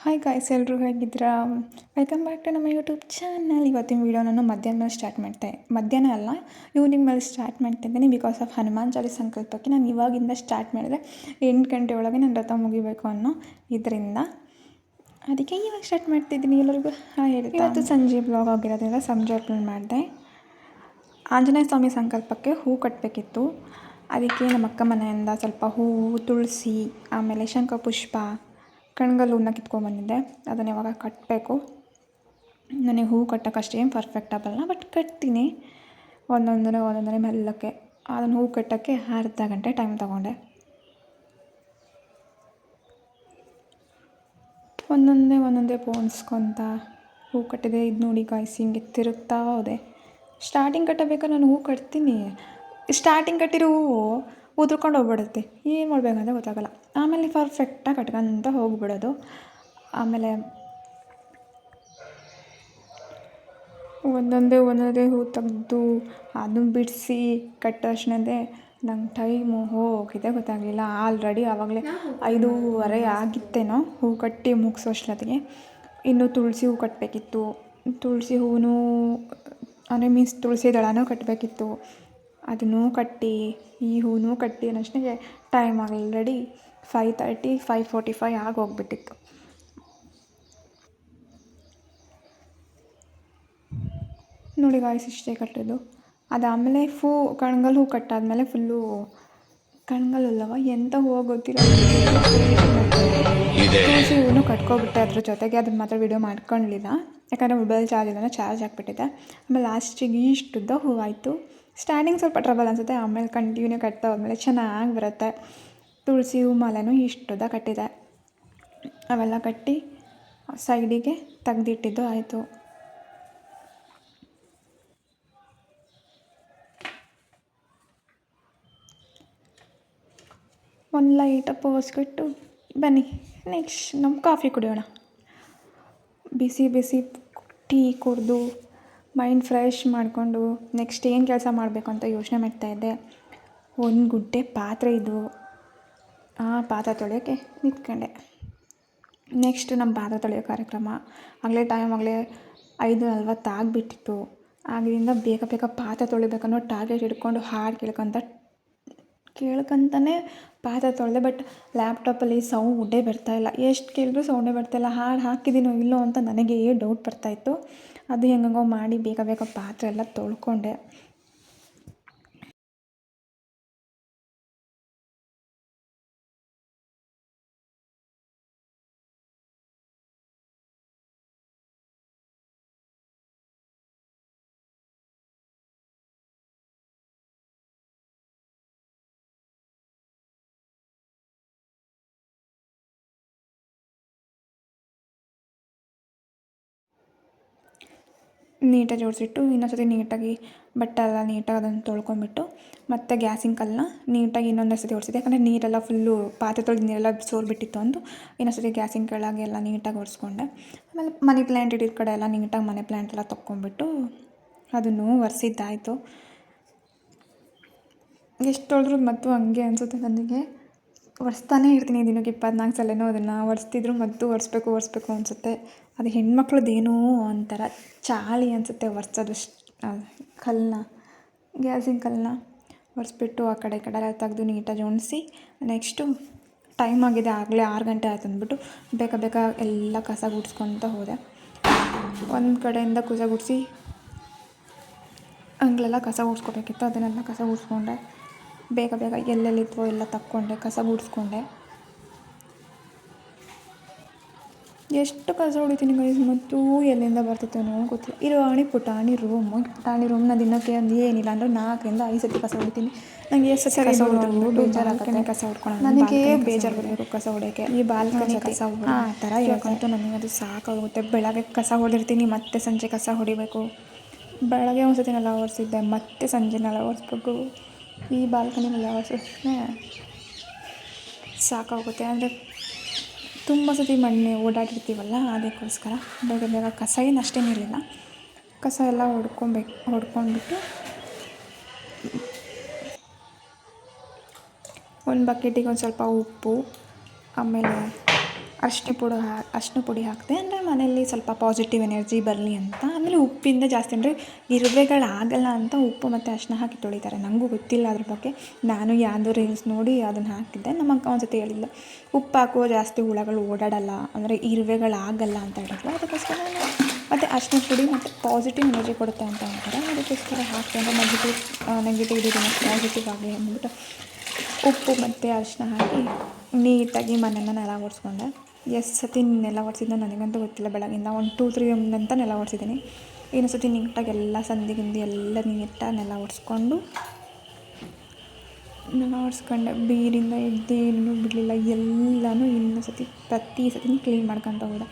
Hi guys, ಎಲ್ಲರೂ ಹೇಗಿದ್ದೀರಾ? Welcome back to ನಮ್ಮ ಯೂಟ್ಯೂಬ್ ಚಾನಲ್. ಇವತ್ತಿನ ವೀಡಿಯೋ ನಾನು ಮಧ್ಯಾಹ್ನ ಮೇಲೆ ಸ್ಟಾರ್ಟ್ ಮಧ್ಯಾಹ್ನ ಅಲ್ಲ, ಈವ್ನಿಂಗ್ ಮೇಲೆ ಸ್ಟಾರ್ಟ್ ಮಾಡ್ತಿದ್ದೀನಿ. ಬಿಕಾಸ್ ಆಫ್ ಹನುಮಾನ್ ಚಾಲೀಸ್ ಸಂಕಲ್ಪಕ್ಕೆ ನಾನು ಇವಾಗಿಂದ ಸ್ಟಾರ್ಟ್ ಮಾಡಿದ್ರೆ 8 ಗಂಟೆ ಒಳಗೆ ನನ್ನ ರಥ ಮುಗಿಬೇಕು ಅನ್ನೋ ಇದರಿಂದ ಅದಕ್ಕೆ ಇವಾಗ ಸ್ಟಾರ್ಟ್ ಮಾಡ್ತಿದ್ದೀನಿ. ಎಲ್ಲರಿಗೂ ಹೇಳ್ತಾ ಇವತ್ತು ಸಂಜೆ ಬ್ಲಾಗ್ ಆಗಿರೋದ್ರಿಂದ ಸಂಜೆ ಅಪ್ಲೋಡ್ ಮಾಡಿದೆ. ಆಂಜನೇಯ ಸ್ವಾಮಿ ಸಂಕಲ್ಪಕ್ಕೆ ಹೂ ಕಟ್ಟಬೇಕಿತ್ತು. ಅದಕ್ಕೆ ನಮ್ಮ ಅಕ್ಕ ಮನೆಯಿಂದ ಸ್ವಲ್ಪ ಹೂವು, ತುಳಸಿ, ಆಮೇಲೆ ಶಂಖಪುಷ್ಪ, ಕಣ್ಗಲ್ಲು ಹೂವನ್ನ ಕಿತ್ಕೊಂಡ್ಬಂದಿದ್ದೆ. ಅದನ್ನು ಯಾವಾಗ ಕಟ್ಟಬೇಕು. ನನಗೆ ಹೂ ಕಟ್ಟೋಕೆ ಅಷ್ಟೇನು ಪರ್ಫೆಕ್ಟ್ ಆಗಲ್ಲ, ಬಟ್ ಕಟ್ತೀನಿ ಒಂದೊಂದನೇ ಮೆಲ್ಲಕ್ಕೆ. ಅದನ್ನು ಹೂ ಕಟ್ಟೋಕ್ಕೆ ಅರ್ಧ ಗಂಟೆ ಟೈಮ್ ತೊಗೊಂಡೆ. ಒಂದೊಂದೇ ಪೋಣಿಸ್ಕೊತ ಹೂ ಕಟ್ಟಿದೆ. ಇದು ನೋಡಿ ಗಾಯ್ಸ್, ಹಿಂಗೆ ತಿರುಗ್ತಾ ಹೋದೆ. ಸ್ಟಾರ್ಟಿಂಗ್ ಕಟ್ಟಬೇಕಾದ್ರೆ ನಾನು ಹೂ ಕಟ್ತೀನಿ. ಸ್ಟಾರ್ಟಿಂಗ್ ಕಟ್ಟಿರೋ ಹೂವು ಉದುರ್ಕೊಂಡು ಹೋಗ್ಬಿಡುತ್ತೆ. ಏನು ಮಾಡಬೇಕಂತ ಗೊತ್ತಾಗಲ್ಲ. ಆಮೇಲೆ ಪರ್ಫೆಕ್ಟಾಗಿ ಕಟ್ಕೊಂತ ಹೋಗ್ಬಿಡೋದು. ಆಮೇಲೆ ಒಂದೊಂದೇ ಹೂ ತೆಗೆದು ಅದನ್ನು ಬಿಡಿಸಿ ಕಟ್ಟೋಷ್ಟೇ ನಂಗೆ ಟೈಮು ಹೋಗಿದೆ ಗೊತ್ತಾಗಲಿಲ್ಲ. ಆಲ್ರೆಡಿ ಆವಾಗಲೇ 5:30 ಆಗಿತ್ತೇನೋ ಹೂ ಕಟ್ಟಿ ಮುಗಿಸೋಷ್ಟೊತ್ತಿಗೆ. ಇನ್ನು ತುಳಸಿ ಹೂ ಕಟ್ಟಬೇಕಿತ್ತು. ತುಳಸಿ ಹೂವು ಅಂದರೆ ಮೀನ್ಸ್ ತುಳಸಿ ದಳನೂ ಕಟ್ಟಬೇಕಿತ್ತು. ಅದನ್ನೂ ಕಟ್ಟಿ ಈ ಹೂವು ಕಟ್ಟಿ ಅನ್ನೋಷ್ಟಕ್ಕೆ ಟೈಮ್ ಆಲ್ರೆಡಿ 5:30, 5:45 ಆಗೋಗ್ಬಿಟ್ಟಿತ್ತು. ನೋಡಿ ಗಾಯ್ಸ್, ಇಷ್ಟೇ ಕಟ್ಟೋದು. ಅದಾದಮೇಲೆ ಕಣ್ಗಲ್ ಹೂ ಕಟ್ಟಾದಮೇಲೆ ಫುಲ್ಲು ಕಣ್ಗಲ್ಲವ ಎಂಥ ಹೂವು ಗೊತ್ತಿಲ್ಲ, ತುಳಸಿ ಹೂವು ಕಟ್ಕೊಬಿಟ್ಟೆ. ಅದ್ರ ಜೊತೆಗೆ ಅದನ್ನ ಮಾತ್ರ ವೀಡಿಯೋ ಮಾಡ್ಕೊಳ್ಳಲಿಲ್ಲ, ಯಾಕಂದರೆ ಮೊಬೈಲ್ ಚಾರ್ಜ್ ಹಾಕ್ಬಿಟ್ಟಿದ್ದೆ. ಆಮೇಲೆ ಲಾಸ್ಟಿಗೆ ಇಷ್ಟುದ್ದ ಹೂವಾಯಿತು. ಸ್ಟಾರ್ಟಿಂಗ್ ಸ್ವಲ್ಪ ಟ್ರಬಲ್ ಅನಿಸುತ್ತೆ, ಆಮೇಲೆ ಕಂಟಿನ್ಯೂ ಕಟ್ತಾ ಹೋದ್ಮೇಲೆ ಚೆನ್ನಾಗಿ ಬರುತ್ತೆ. ತುಳಸಿ ಹೂ ಮಾಲೆನೂ ಇಷ್ಟುದ್ದ ಕಟ್ಟಿದೆ. ಅವೆಲ್ಲ ಕಟ್ಟಿ ಸೈಡಿಗೆ ತೆಗ್ದಿಟ್ಟಿದ್ದು ಆಯಿತು. ಒಂದು ಲೈಟ್ ಪೋಸ್ಬಿಟ್ಟು ಬನ್ನಿ ನೆಕ್ಸ್ಟ್ ನಮ್ಮ ಕಾಫಿ ಕುಡಿಯೋಣ. ಬಿಸಿ ಟೀ ಕುಡಿದು ಮೈಂಡ್ ಫ್ರೆಶ್ ಮಾಡಿಕೊಂಡು ನೆಕ್ಸ್ಟ್ ಏನು ಕೆಲಸ ಮಾಡಬೇಕು ಅಂತ ಯೋಚನೆ ಮಾಡ್ತಾಯಿದ್ದೆ. ಒಂದು ಗುಡ್ಡೆ ಪಾತ್ರೆ ಇದ್ವು, ಆ ಪಾತ್ರೆ ತೊಳೆಯೋಕ್ಕೆ ನಿಂತ್ಕೊಂಡೆ. ನೆಕ್ಸ್ಟ್ ನಮ್ಮ ಪಾತ್ರೆ ತೊಳೆಯೋ ಕಾರ್ಯಕ್ರಮ ಟೈಮ್ 5:40 ಆಗಿಬಿಟ್ಟಿತ್ತು. ಆಗಿಂದ ಬೇಗ ಪಾತ್ರೆ ತೊಳಿಬೇಕನ್ನೋ ಟಾರ್ಗೆಟ್ ಹಿಡ್ಕೊಂಡು ಹಾಡು ಕೇಳ್ಕೊಂತಾನೆ ಪಾತ್ರೆ ತೊಳೆದೆ. ಬಟ್ ಲ್ಯಾಪ್ಟಾಪಲ್ಲಿ ಸೌಂಡೇ ಬರ್ತಾಯಿಲ್ಲ. ಎಷ್ಟು ಕೇಳಿದ್ರು ಸೌಂಡೇ ಬರ್ತಾಯಿಲ್ಲ. ಹಾಡು ಹಾಕಿದ್ದೀನೋ ಇಲ್ಲೋ ಅಂತ ನನಗೆ ಡೌಟ್ ಬರ್ತಾಯಿತ್ತು. ಅದು ಹೆಂಗೋ ಮಾಡಿ ಬೇಗ ಪಾತ್ರೆ ಎಲ್ಲ ತೊಳ್ಕೊಂಡೆ. ನೀಟಾಗಿ ಜೋಡಿಸಿಟ್ಟು ಇನ್ನೊಂದ್ಸತಿ ನೀಟಾಗಿ ಬಟ್ಟೆ ಎಲ್ಲ ನೀಟಾಗಿ ಅದನ್ನು ತೊಳ್ಕೊಂಬಿಟ್ಟು ಮತ್ತು ಗ್ಯಾಸಿನ ಕಲ್ಲನ್ನ ನೀಟಾಗಿ ಇನ್ನೊಂದು ಸತಿ ಒರೆಸಿದೆ. ಯಾಕಂದರೆ ನೀರೆಲ್ಲ ಫುಲ್ಲು ಪಾತ್ರೆ ತೊಳೆದು ನೀರೆಲ್ಲ ಸೋರ್ಬಿಟ್ಟಿತ್ತು ಅಂದು ಇನ್ನೊಂದ್ಸತಿ ಗ್ಯಾಸಿನ ಕೆಳಗೆಲ್ಲ ನೀಟಾಗಿ ಒರೆಸ್ಕೊಂಡೆ. ಆಮೇಲೆ ಮನಿ ಪ್ಲ್ಯಾಂಟ್ ಇಟ್ಟಿದ್ದ ಕಡೆ ಎಲ್ಲ ನೀಟಾಗಿ ಮನಿ ಪ್ಲ್ಯಾಂಟ್ ಎಲ್ಲ ತೊಗೊಂಬಿಟ್ಟು ಅದನ್ನು ಒರೆಸಿದ್ದಾಯಿತು. ಎಷ್ಟು ತೊಳೆದ್ರೂ ಮತ್ತು ಹಂಗೆ ಅನಿಸುತ್ತೆ ನನಗೆ. ಒರೆಸ್ತಾನೇ ಇರ್ತೀನಿ, ದಿನಕ್ಕೆ 24 ಸಲನೂ ಅದನ್ನು ಒರೆಸ್ತಿದ್ರು ಮತ್ತು ಒರೆಸ್ಬೇಕು ಅನಿಸುತ್ತೆ. ಅದು ಹೆಣ್ಮಕ್ಳದ್ದೇನೋ ಒಂಥರ ಚಾಳಿ ಅನಿಸುತ್ತೆ ಒರೆಸೋದು. ಗ್ಯಾಸಿನ ಕಲ್ಲನ್ನ ಒರೆಸ್ಬಿಟ್ಟು ಆ ಕಡೆ ಎಲ್ಲ ತೆಗೆದು ನೀಟಾಗಿ ಜೋಡಿಸಿ ನೆಕ್ಸ್ಟು ಟೈಮ್ ಆಗಿದೆ, ಆಗಲೇ 6 ಗಂಟೆ ಆಯ್ತು ಅಂದ್ಬಿಟ್ಟು ಬೇಗ ಎಲ್ಲ ಕಸ ಗುಡಿಸ್ಕೊತ ಹೋದೆ. ಒಂದು ಕಡೆಯಿಂದ ಕಸ ಗುಡಿಸಿ ಹಂಗಲೆಲ್ಲ ಕಸ ಗುಡಿಸ್ಕೊಬೇಕಿತ್ತು. ಅದನ್ನೆಲ್ಲ ಕಸ ಗುಡಿಸ್ಕೊಂಡೆ. ಬೇಗ ಎಲ್ಲೆಲ್ಲಿದ್ವೋ ಎಲ್ಲ ತಕ್ಕೊಂಡೆ, ಕಸ ಗುಡಿಸ್ಕೊಂಡೆ. ಎಷ್ಟು ಕಸ ಹೊಡಿತೀನಿ ಗೈಸ್, ಮತ್ತು ಎಲ್ಲಿಂದ ಬರ್ತಿತ್ತೇನೋ ಗೊತ್ತಿಲ್ಲ. ಈ ಪುಟಾಣಿ ರೂಮ್ನ ದಿನಕ್ಕೆ ಒಂದು ಏನಿಲ್ಲ ಅಂದರೆ 4ರಿಂದ 5 ಸತಿ ಕಸ ಹೊಡಿತೀನಿ. ನನಗೆ ಎಷ್ಟು ಸತಿ ಕಸ ಹೊಡೆದ್ರು ಬೇಜಾರಾಗುತ್ತೆ. ಕಸ ಹೊಡ್ಕೊಳ್ಳೋಣ ನನಗೆ ಬೇಜಾರು ಬರಬೇಕು ಕಸ ಹೊಡೆಯೋಕ್ಕೆ. ಈ ಬಾಲ್ಕನಿ ಕಸ ಆ ಥರ ಹೇಳ್ಕೊಂತು ನನಗೆ ಅದು ಸಾಕಾಗುತ್ತೆ. ಬೆಳಗ್ಗೆ ಕಸ ಹೊಡೆದಿರ್ತೀನಿ, ಮತ್ತೆ ಸಂಜೆ ಕಸ ಹೊಡಿಬೇಕು. ಬೆಳಗ್ಗೆ ಒಂದು ಸತಿ ನೆಲ ಒರೆಸಿದ್ದೆ, ಮತ್ತೆ ಸಂಜೆ ನೆಲ ಒರೆಸ್ಬೇಕು. ಈ ಬಾಲ್ಕನಿ ನೆಲ ಒರೆಸೋಷ್ಟೇ ಸಾಕಾಗುತ್ತೆ. ಅಂದರೆ ತುಂಬ ಸತಿ ಮಣ್ಣೆ ಓಡಾಡಿರ್ತೀವಲ್ಲ, ಅದಕ್ಕೋಸ್ಕರ ಬೇಗ ಕಸ ಏನು ಅಷ್ಟೇನಿರಲಿಲ್ಲ. ಕಸ ಎಲ್ಲ ಹೊಡ್ಕೊಂಡ್ಬಿಟ್ಟು ಒಂದು ಬಕೆಟಿಗೆ ಒಂದು ಸ್ವಲ್ಪ ಉಪ್ಪು, ಆಮೇಲೆ ಅರಿಶಿನ ಪುಡಿ ಹಾಕಿದೆ ಅಂದರೆ ಮನೆಯಲ್ಲಿ ಸ್ವಲ್ಪ ಪಾಸಿಟಿವ್ ಎನರ್ಜಿ ಬರಲಿ ಅಂತ. ಆಮೇಲೆ ಉಪ್ಪಿಂದ ಜಾಸ್ತಿ ಅಂದರೆ ಇರುವೆಗಳಾಗಲ್ಲ ಅಂತ ಉಪ್ಪು ಮತ್ತು ಅರಿಶಿನ ಹಾಕಿ ತೊಳಿತಾರೆ. ನನಗೂ ಗೊತ್ತಿಲ್ಲ ಅದ್ರ ಬಗ್ಗೆ. ನಾನು ಯಾವುದೋ ರೀಲ್ಸ್ ನೋಡಿ ಅದನ್ನು ಹಾಕಿದ್ದೆ. ನಮ್ಮ ಅಕ್ಕ ಒಂದು ಸತಿ ಹೇಳಿದ್ಲು, ಉಪ್ಪು ಹಾಕುವ ಜಾಸ್ತಿ ಹುಳಗಳು ಓಡಾಡಲ್ಲ, ಅಂದರೆ ಇರುವೆಗಳಾಗಲ್ಲ ಅಂತ ಹೇಳಿದ್ಲು. ಅದಕ್ಕೋಸ್ಕರ ಮತ್ತು ಅರಿಶಿನ ಪುಡಿ ಮತ್ತು ಪಾಸಿಟಿವ್ ಎನರ್ಜಿ ಕೊಡುತ್ತೆ ಅಂತ ಹೇಳ್ತಾರೆ. ಅದಕ್ಕೋಸ್ಕರ ಹಾಕಿ ಅಂದರೆ ನೆಗೆಟಿವ್ ಇರೋದನ್ನ ಪಾಸಿಟಿವ್ ಆಗಲಿ ಅಂದ್ಬಿಟ್ಟು ಉಪ್ಪು ಮತ್ತು ಅರಿಶಿನ ಹಾಕಿ ನೀಟಾಗಿ ಮನೆಯನ್ನು ನೆಲ ಒರೆಸ್ಕೊಂಡೆ. ಎಷ್ಟು ಸತಿ ನೆಲ ಒರೆಸಿದ್ನೋ ನನಗಂತೂ ಗೊತ್ತಿಲ್ಲ. ಬೆಳಗಿಂದ 1-2-3 ಅಂತ ನೆಲ ಒರೆಸಿದ್ದೀನಿ. ಇನ್ನೊಂದು ಸತಿ ನೀಟಾಗಿ ಎಲ್ಲ ಸಂದಿ ಗಿಂದಿ ಎಲ್ಲ ನೀಟಾಗಿ ನೆಲ ಒರೆಸ್ಕೊಂಡೆ. ಬೀರಿಂದ ಹಿಡ್ದು ಏನೂ ಬಿಡಲಿಲ್ಲ, ಎಲ್ಲನೂ ಇನ್ನೊಂದು ಸತಿ ಪ್ರತಿ ಸತಿನೂ ಕ್ಲೀನ್ ಮಾಡ್ಕೊತ ಹೋದೆ.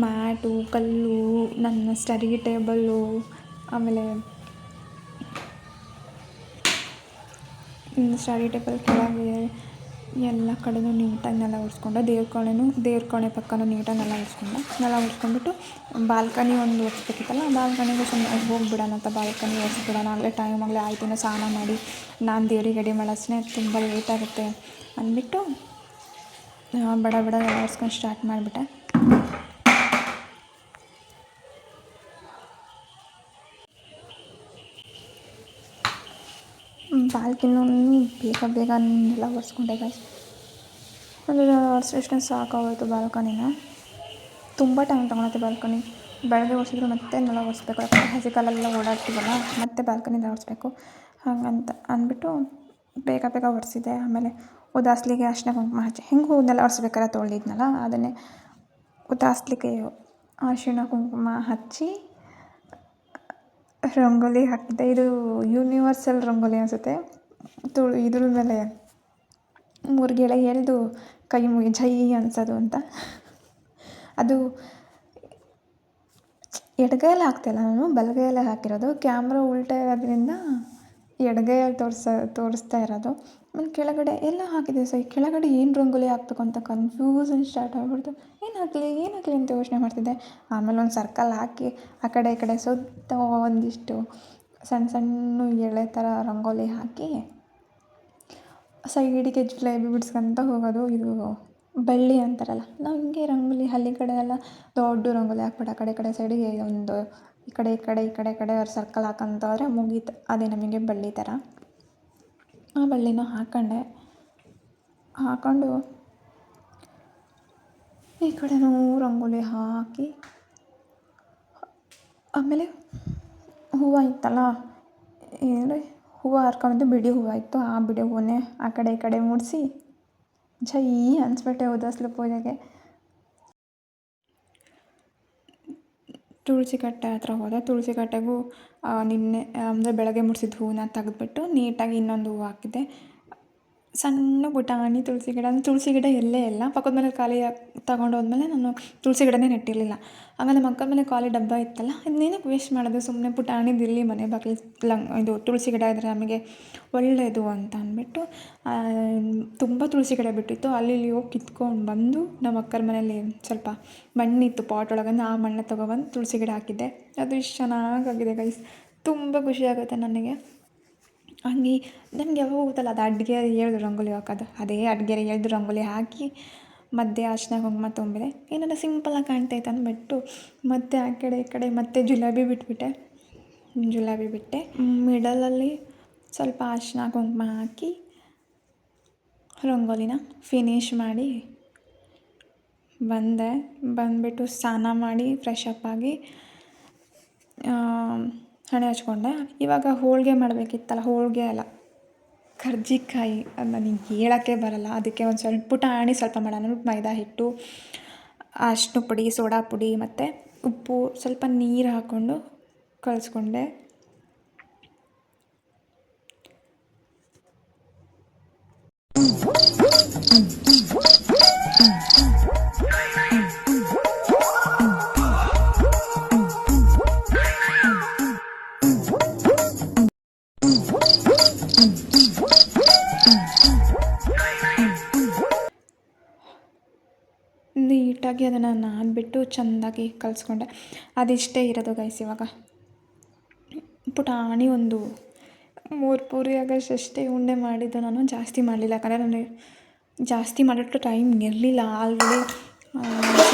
ಮ್ಯಾಟು, ಕಲ್ಲು, ನನ್ನ ಸ್ಟಡಿ ಟೇಬಲ್ಲು, ಆಮೇಲೆ ಸ್ಟಡಿ ಟೇಬಲ್ ಕೆಳಗೆ ಎಲ್ಲ ಕಡೆನೂ ನೀಟಾಗಿ ನೆಲ ಒರೆಸ್ಕೊಂಡೆ. ದೇವ್ರ ಕೋಣೆ ಪಕ್ಕನೂ ನೀಟಾಗಿ ನೆಲ ಒರೆಸ್ಕೊಂಡ್ಬಿಟ್ಟು ಬಾಲ್ಕನಿ ಒಂದು ಒರೆಸ್ಬೇಕಿತ್ತಲ್ಲ, ಬಾಲ್ಕನಿಗೂ ಸುಮ್ಮನೆ ಹೋಗಿಬಿಡೋಣ ಅಂತ ಬಾಲ್ಕನಿ ಒರೆಸ್ಬಿಡೋಣ. ಆಗಲೇ ಟೈಮ್ ಆಯಿತು, ಇನ್ನು ಸ್ನಾನ ಮಾಡಿ ನಾನು ದೇವ್ರಿಗೆ ರೆಡಿ ಮಾಡೋಷ್ಟೇ ತುಂಬ ಲೇಟಾಗುತ್ತೆ ಅಂದ್ಬಿಟ್ಟು ಬಡ ನೆಲ ಒರೆಸ್ಕೊಂಡು ಸ್ಟಾರ್ಟ್ ಮಾಡಿಬಿಟ್ಟೆ. ಬಾಲ್ಕನಿ ಬೇಗ ನೆಲ ಒರೆಸ್ಕೊಂಡೆ ಗೈಸ್. ಒರೆಸೋಷ್ಟು ಸಾಕಾಗೋಯ್ತು ಬಾಲ್ಕನಿನ. ತುಂಬ ಟೈಮ್ ತೊಗೊಳುತ್ತೆ ಬಾಲ್ಕನಿ. ಬೆಳಗ್ಗೆ ಒರೆಸಿದ್ರು ಮತ್ತೆ ನೆಲ ಒರೆಸ್ಬೇಕು, ಯಾಕಂದರೆ ಹಸಿ ಕಾಲೆಲ್ಲ ಓಡಾಡ್ತೀವಲ್ಲ, ಮತ್ತೆ ಬಾಲ್ಕನಿ ನೆಲ ಒರೆಸ್ಬೇಕು. ಹಾಗಂತ ಅಂದ್ಬಿಟ್ಟು ಬೇಗ ಒರೆಸಿದೆ. ಆಮೇಲೆ ಉದಾಸ್ಲಿಗೆ ಅರಿಶಿನ ಕುಂಕುಮ ಹಚ್ಚಿ ಹೆಂಗೂ ನೆಲ ಒರೆಸ್ಬೇಕಾದ್ರೆ ತೊಳೆದಿದ್ನಲ್ಲ, ಅದನ್ನೇ ಉದಾಸ್ಲಿಗೆ ಅರಿಶಿನ ಕುಂಕುಮ ಹಚ್ಚಿ ರಂಗೋಲಿ ಹಾಕಿದ್ದೆ. ಇದು ಯೂನಿವರ್ಸಲ್ ರಂಗೋಲಿ ಅನಿಸುತ್ತೆ. ಇದ್ರ ಮೇಲೆ 3 ಗೆಳೆ ಎಳೆದು ಕೈ ಮುಗಿ ಜೈ ಅನ್ಸೋದು ಅಂತ. ಅದು ಎಡಗೈಯಲ್ಲಿ ಹಾಕ್ತಾಯಿಲ್ಲ, ನಾನು ಬಲಗೈಯಲ್ಲೇ ಹಾಕಿರೋದು. ಕ್ಯಾಮ್ರಾ ಉಲ್ಟಾ ಇರೋದ್ರಿಂದ ಎಡಗೈಯಲ್ಲಿ ತೋರಿಸ್ತಾ ಇರೋದು. ಆಮೇಲೆ ಕೆಳಗಡೆ ಎಲ್ಲ ಹಾಕಿದೆ. ಕೆಳಗಡೆ ಏನು ರಂಗೋಲಿ ಹಾಕ್ಬೇಕು ಅಂತ ಕನ್ಫ್ಯೂಷನ್ ಸ್ಟಾರ್ಟ್ ಆಗಿಬಿಡ್ತು. ಏನು ಹಾಕಲಿ ಅಂತ ಯೋಚನೆ ಮಾಡ್ತಿದ್ದೆ. ಆಮೇಲೆ ಒಂದು ಸರ್ಕಲ್ ಹಾಕಿ ಆ ಕಡೆ ಈ ಕಡೆ ಸುತ್ತ ಒಂದಿಷ್ಟು ಸಣ್ಣ ಎಳೆ ಥರ ರಂಗೋಲಿ ಹಾಕಿ ಸೈಡಿಗೆ ಜಿಲೇಬಿ ಬಿಡ್ಸ್ಕೊಂತ ಹೋಗೋದು. ಇದು ಬಳ್ಳಿ ಅಂತಾರಲ್ಲ, ನಾವು ಹಿಂಗೆ ರಂಗೋಲಿ ಹಳ್ಳಿ ಕಡೆ ಎಲ್ಲ ದೊಡ್ಡ ರಂಗೋಲಿ ಹಾಕ್ಬಿಟ್ಟು ಆ ಕಡೆ ಸೈಡಿಗೆ ಒಂದು ಈ ಕಡೆ ಅವ್ರು ಸರ್ಕಲ್ ಹಾಕೊಂತ ಹೋದರೆ ಮುಗೀತು. ಅದೇ ನಮಗೆ ಬಳ್ಳಿ ಥರ. ಆ ಬಳ್ಳಿನ ಹಾಕ್ಕೊಂಡು ಈ ಕಡೆನೂ ರಂಗೋಲಿ ಹಾಕಿ, ಆಮೇಲೆ ಹೂವು ಇತ್ತಲ್ಲ, ಏನಂದರೆ ಹೂವು ಹರ್ಕೊಂಡು ಬಿಡಿ ಹೂವು ಇತ್ತು. ಆ ಬಿಡಿ ಹೂವನ್ನೇ ಆ ಕಡೆ ಈ ಕಡೆ ಮುಡಿಸಿ ಜೈ ಅನ್ಸ್ಬಿಟ್ಟೆ ಉದಾಸ್ಲು ಪೂಜೆಗೆ. ತುಳಸಿ ಕಟ್ಟೆ ಹತ್ರ ಹೋದೆ. ತುಳಸಿ ಕಟ್ಟೆಗೂ ನಿನ್ನೆ ಅಂದರೆ ಬೆಳಗ್ಗೆ ಮುಡಿಸಿದ ಹೂವನ್ನ ತೆಗೆದ್ಬಿಟ್ಟು ನೀಟಾಗಿ ಇನ್ನೊಂದು ಹೂವು ಹಾಕಿದ್ದೆ. ಸಣ್ಣ ಪುಟಾಣಿ ತುಳಸಿ ಗಿಡ. ತುಳಸಿ ಗಿಡ ಎಲ್ಲೇ ಇಲ್ಲ, ಪಕ್ಕದ ಮನೇಲಿ ಖಾಲಿ ತಗೊಂಡೋದ್ಮೇಲೆ ನಾನು ತುಳಸಿ ಗಿಡನೇ ನೆಟ್ಟಿರಲಿಲ್ಲ. ಆಮೇಲೆ ನಮ್ಮ ಅಕ್ಕನ ಮನೆ ಖಾಲಿ ಡಬ್ಬ ಇತ್ತಲ್ಲ, ಇನ್ನೇನಕ್ಕೆ ವೇಸ್ಟ್ ಮಾಡೋದು, ಸುಮ್ಮನೆ ಪುಟಾಣಿದಿರಲಿ ಮನೆ ಬಾಗಿಲು ಇದು ತುಳಸಿ ಗಿಡ ಇದ್ದರೆ ನಮಗೆ ಒಳ್ಳೆಯದು ಅಂತ ಅಂದ್ಬಿಟ್ಟು ತುಂಬ ತುಳಸಿ ಗಿಡ ಬಿಟ್ಟಿತ್ತು. ಅಲ್ಲಿ ಹೋಗಿ ಕಿತ್ಕೊಂಡು ಬಂದು ನಮ್ಮ ಅಕ್ಕರ ಮನೇಲಿ ಸ್ವಲ್ಪ ಮಣ್ಣಿತ್ತು ಪಾಟ್ ಒಳಗಂದು, ಆ ಮಣ್ಣು ತೊಗೊಬಂದು ತುಳಸಿ ಗಿಡ ಹಾಕಿದ್ದೆ. ಅದು ಇಷ್ಟು ಚೆನ್ನಾಗಾಗಿದೆ ಗೈಸ್. ತುಂಬ ಖುಷಿ ಆಗುತ್ತೆ ನನಗೆ. ಹಂಗೆ ನಮ್ಗೆ ಯಾವಾಗ ಹೋಗುತ್ತಲ್ಲ ಅದು ಅಡ್ಗೆ ಹೇಳ್ದು ರಂಗೋಲಿ ಹಾಕೋದು, ಅದೇ ಅಡ್ಗೆ ಹೇಳ್ದು ರಂಗೋಲಿ ಹಾಕಿ ಮಧ್ಯೆ ಅರಿಶಿನ ಕುಂಕುಮ ತುಂಬಿದೆ. ಏನಾರ ಸಿಂಪಲಾಗಿ ಕಾಣ್ತೈತೆ ಅಂದ್ಬಿಟ್ಟು ಮತ್ತೆ ಆ ಕಡೆ ಈ ಕಡೆ ಮತ್ತೆ ಜುಲಾಬಿ ಬಿಟ್ಟೆ. ಮಿಡಲಲ್ಲಿ ಸ್ವಲ್ಪ ಅರಿಶಿನ ಕುಂಕುಮ ಹಾಕಿ ರಂಗೋಲಿನ ಫಿನಿಶ್ ಮಾಡಿ ಬಂದುಬಿಟ್ಟು ಸ್ನಾನ ಮಾಡಿ ಫ್ರೆಶ್ ಅಪ್ ಆಗಿ ಹಣೆ ಹಚ್ಕೊಂಡೆ. ಇವಾಗ ಹೋಳಿಗೆ ಮಾಡಬೇಕಿತ್ತಲ್ಲ, ಹೋಳಿಗೆ ಅಲ್ಲ ಕರ್ಜಿಕಾಯಿ, ಅದು ನನಗೆ ಹೇಳೋಕ್ಕೆ ಬರಲ್ಲ. ಅದಕ್ಕೆ ಒಂದು ಸ್ವಲ್ಪ ಪುಟಾಣಿ ಸ್ವಲ್ಪ ಮಾಡೋಣ, ಮೈದಾ ಹಿಟ್ಟು, ಅರಿಶಿನ ಪುಡಿ, ಸೋಡಾ ಪುಡಿ ಮತ್ತು ಉಪ್ಪು, ಸ್ವಲ್ಪ ನೀರು ಹಾಕ್ಕೊಂಡು ಕಲಿಸ್ಕೊಂಡೆ. ನೀಟಾಗಿ ಅದನ್ನು ನಾದ್ಬಿಟ್ಟು ಚೆಂದಾಗಿ ಕಲಿಸ್ಕೊಂಡೆ. ಅದಿಷ್ಟೇ ಇರೋದು ಗೈಸ್. ಇವಾಗ ಪುಟಾಣಿ ಒಂದು 3 ಪೂರಿ ಆಗೋಷ್ಟೇ ಉಂಡೆ ಮಾಡಿದ್ದು ನಾನು, ಜಾಸ್ತಿ ಮಾಡಲಿಲ್ಲ. ಯಾಕಂದರೆ ನನಗೆ ಜಾಸ್ತಿ ಮಾಡೋಷ್ಟು ಟೈಮ್ ಇರಲಿಲ್ಲ. ಆಲ್ರೆಡಿ